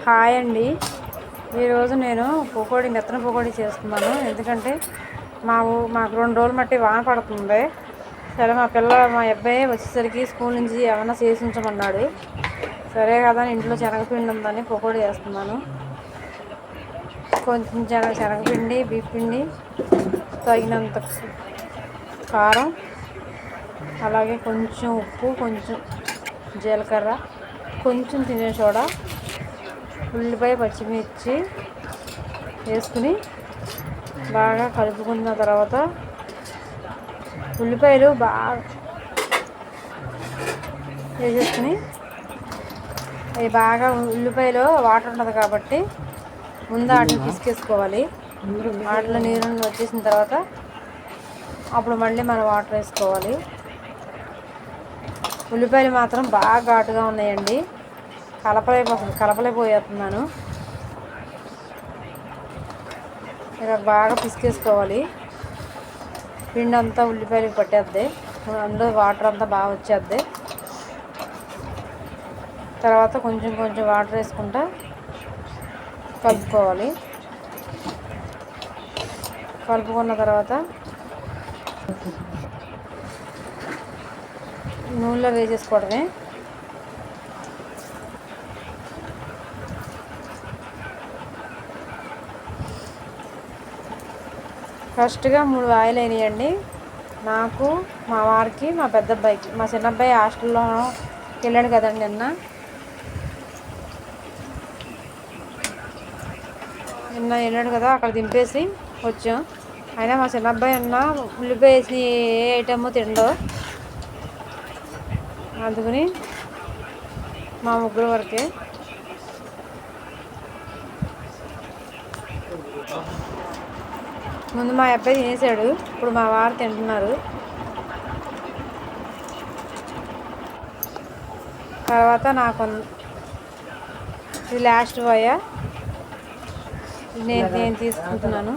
Hi అండి. ఈరోజు నేను మెత్తన పకోడీ చేస్తున్నాను. ఎందుకంటే మాకు 2 రోజులు మట్టి వాన పడుతుంది. సరే మా అబ్బాయి వచ్చేసరికి స్కూల్ నుంచి ఏమన్నా చేసి ఉంచమన్నాడు. సరే కదా ఇంట్లో శనగపిండి ఉందని పకోడీ చేస్తున్నాను. కొంచెం శనగపిండి, బియ్యపిండి, తగినంత కారం, అలాగే కొంచెం ఉప్పు, కొంచెం జీలకర్ర, కొంచెం తినే సోడా, ఉల్లిపాయ, పచ్చిమిర్చి వేసుకుని బాగా కలుపుకున్న తర్వాత ఉల్లిపాయలు బాగా వేసేసుకుని అవి బాగా ఉల్లిపాయలో వాటర్ ఉంటుంది కాబట్టి ముందు వాటిని పిసికేసుకోవాలి. వాటిలో నీరు వచ్చేసిన తర్వాత అప్పుడు మళ్ళీ మనం వాటర్ వేసుకోవాలి. ఉల్లిపాయలు మాత్రం బాగా ఘాటుగా ఉన్నాయండి. కలపలేకపోతున్నాను. ఇలా బాగా పిసికేసుకోవాలి. పిండి అంతా ఉల్లిపాయలకి పట్టేద్ది. అందులో వాటర్ అంతా బాగా వచ్చేద్ది. తర్వాత కొంచెం కొంచెం వాటర్ వేసుకుంటా కలుపుకోవాలి. కలుపుకున్న తర్వాత నూనెలో వేసేసుకోవడమే. ఫస్ట్గా 3 ఆయిల్ అయినాయండి. నాకు, మా వారికి, మా పెద్ద అబ్బాయికి. మా చిన్న అబ్బాయి హాస్టల్లో వెళ్ళాడు కదండి నిన్న వెళ్ళాడు కదా, అక్కడ దింపేసి వచ్చాం. అయినా మా చిన్న అబ్బాయి ఉల్లిపాయ వేసి ఏ ఐటమ్ తిండో, అందుకని మా ముగ్గురు వరకే. ముందు మా అబ్బాయి తినేసాడు, ఇప్పుడు మా వారు తింటున్నారు. తర్వాత నాకు ఇది లాస్ట్ పోయా నేను తీసుకుంటున్నాను.